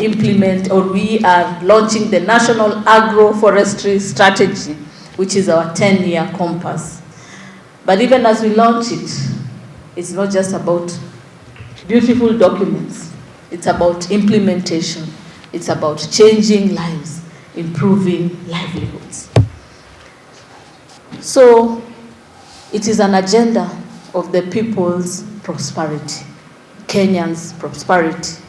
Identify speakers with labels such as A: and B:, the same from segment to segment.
A: implement, or we are launching the National Agroforestry Strategy, which is our 10-year compass. But even as we launch it, it's not just about beautiful documents. It's about implementation. It's about changing lives, improving livelihoods. So it is an agenda of the people's prosperity, Kenyans' prosperity.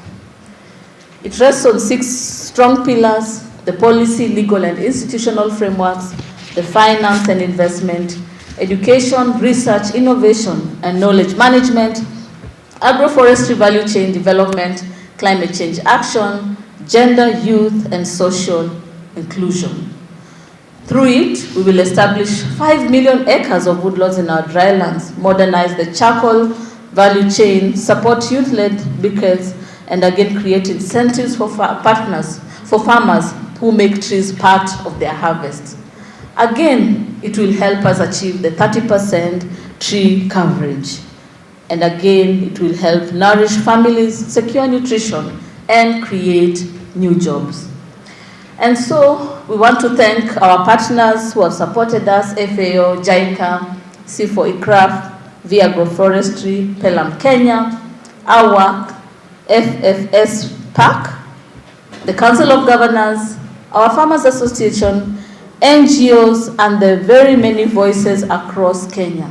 A: It rests on 6 strong pillars: the policy, legal, and institutional frameworks, the finance and investment, education, research, innovation, and knowledge management, agroforestry value chain development, climate change action, gender, youth, and social inclusion. Through it, we will establish 5 million acres of woodlots in our drylands, modernize the charcoal value chain, support youth-led briquettes, and again create incentives for farmers who make trees part of their harvest. Again, it will help us achieve the 30% tree coverage. And again, it will help nourish families, secure nutrition, and create new jobs. And so we want to thank our partners who have supported us: FAO, JICA, C4ICRAF, V Agroforestry, Pelham Kenya, AWAC, FFS PAC, the Council of Governors, our Farmers Association, NGOs, and the very many voices across Kenya.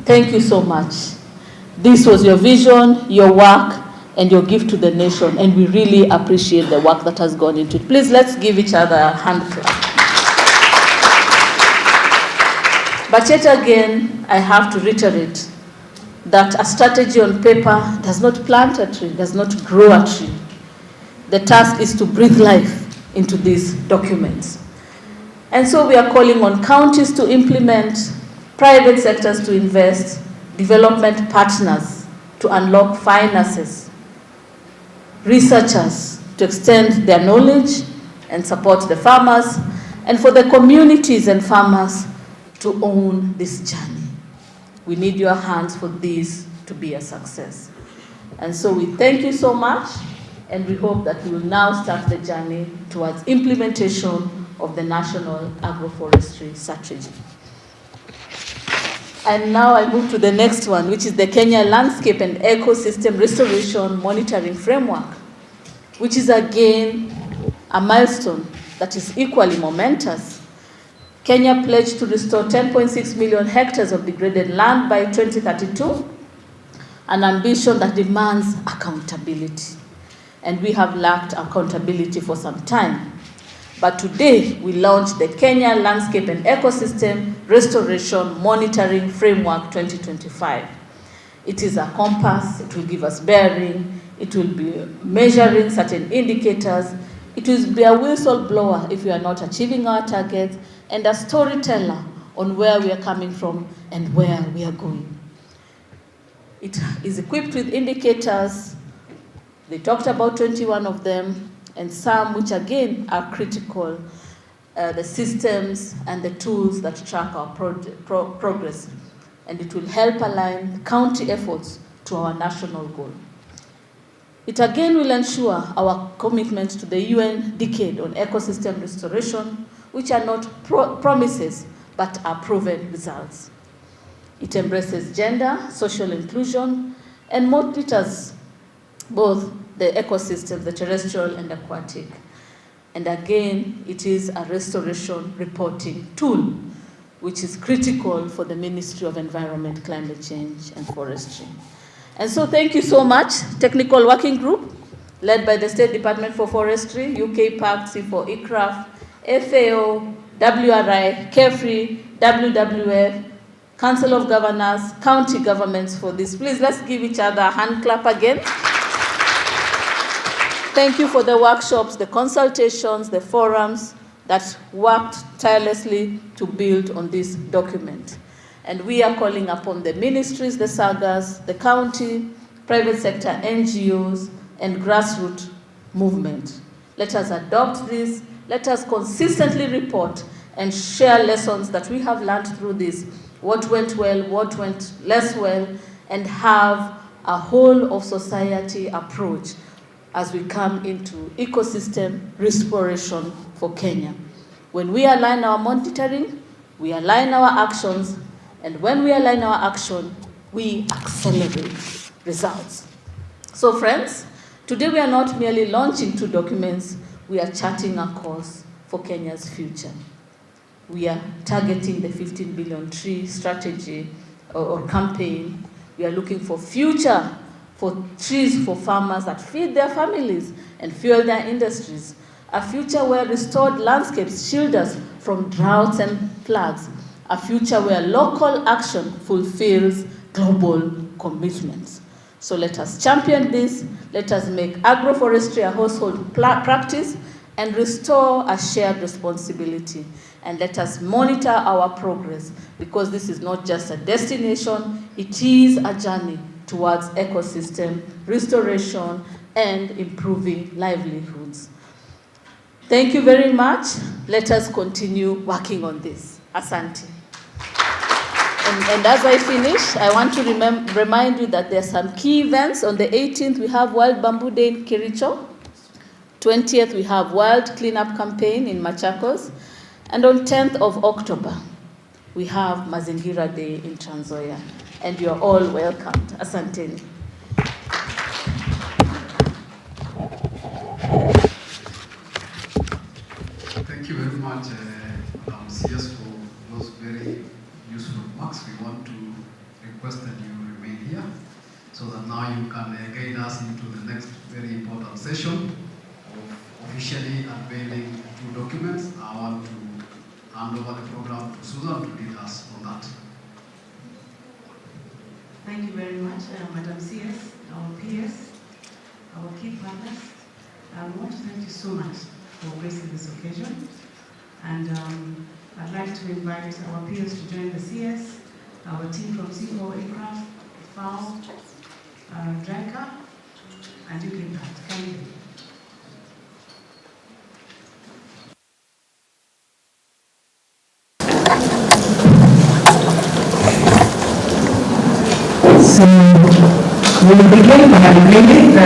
A: Thank you so much. This was your vision, your work, and your gift to the nation, and we really appreciate the work that has gone into it. Please, let's give each other a hand clap. But yet again, I have to reiterate that a strategy on paper does not plant a tree, does not grow a tree. The task is to breathe life into these documents. And so we are calling on counties to implement, private sectors to invest, development partners to unlock finances, researchers to extend their knowledge and support the farmers, and for the communities and farmers to own this journey. We need your hands for this to be a success. And so we thank you so much, and we hope that we will now start the journey towards implementation of the National Agroforestry Strategy. And now I move to the next one, which is the Kenya Landscape and Ecosystem Restoration Monitoring Framework, which is again a milestone that is equally momentous. Kenya pledged to restore 10.6 million hectares of degraded land by 2032, an ambition that demands accountability. And we have lacked accountability for some time. But today, we launched the Kenya Landscape and Ecosystem Restoration Monitoring Framework 2025. It is a compass. It will give us bearing. It will be measuring certain indicators. It will be a whistleblower if we are not achieving our targets, and a storyteller on where we are coming from and where we are going. It is equipped with indicators. They talked about 21 of them, and some which again are critical, the systems and the tools that track our progress. And it will help align county efforts to our national goal. It again will ensure our commitment to the UN Decade on Ecosystem Restoration, which are not promises, but are proven results. It embraces gender, social inclusion, and monitors both the ecosystems, the terrestrial and aquatic. And again, it is a restoration reporting tool, which is critical for the Ministry of Environment, Climate Change, and Forestry. And so thank you so much, Technical Working Group, led by the State Department for Forestry, UK PAC, C4ICRAF, FAO, WRI, KEFRI, WWF, Council of Governors, county governments for this. Please, let's give each other a hand clap again. Thank you for the workshops, the consultations, the forums that worked tirelessly to build on this document. And we are calling upon the ministries, the SAGAs, the county, private sector, NGOs, and grassroots movement. Let us adopt this. Let us consistently report and share lessons that we have learned through this, what went well, what went less well, and have a whole of society approach as we come into ecosystem restoration for Kenya. When we align our monitoring, we align our actions, and when we align our action, we accelerate results. So friends, today we are not merely launching 2 documents, we are charting a course for Kenya's future. We are targeting the 15 billion tree strategy or campaign. We are looking for future for trees for farmers that feed their families and fuel their industries. A future where restored landscapes shield us from droughts and floods. A future where local action fulfills global commitments. So let us champion this. Let us make agroforestry a household practice and restore a shared responsibility. And let us monitor our progress, because this is not just a destination, it is a journey towards ecosystem restoration and improving livelihoods. Thank you very much. Let us continue working on this. Asante. And as I finish, I want to remind you that there are some key events. On the 18th, we have World Bamboo Day in Kericho. 20th, we have World Cleanup Campaign in Machakos. And on 10th of October, we have Mazingira Day in Trans Nzoia. And you are all welcomed. Asanteni.
B: Thank you very much, Madam CS, for those very useful remarks. We want to request that you remain here so that now you can guide us into the next very important session of officially unveiling 2 documents. I want to hand over the program to Susan to lead us on that.
C: Thank you very much, Madam CS, our peers, our key partners. I want to thank you so much for gracing this occasion. And I'd like to invite our peers to join the CS, our team from Seco Aircraft, FAO, Dranka, and UK Impact. Thank you.
D: So we will begin by unveiling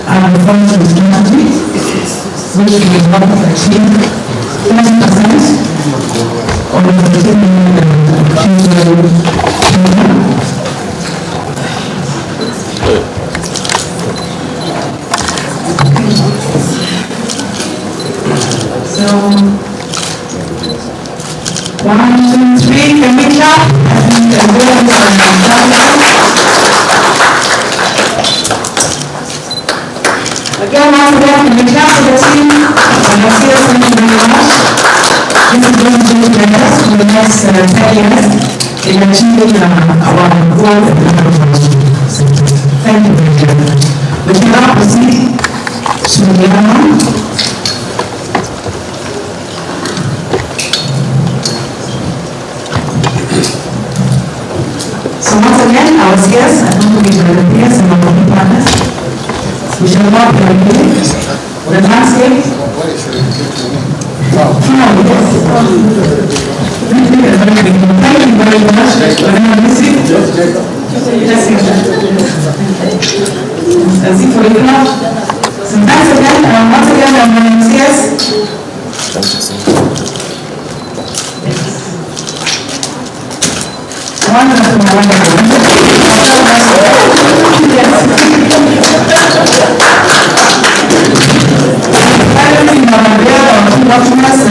D: our performance strategy, which we want to achieve 10% of So 1, 2, 3, can we clap? Again, once again, can we clap for the team? And I see us, thank you very much. This is going to be the best for the next 10 years in achieving our goal and thank you very much. We can now proceed to the other one. So once again, our CS, I want to be the peers and our key partners. We shall not be reviewing the landscape. Thank you very much. As if we have. So thanks again, once again, our CS. Documents,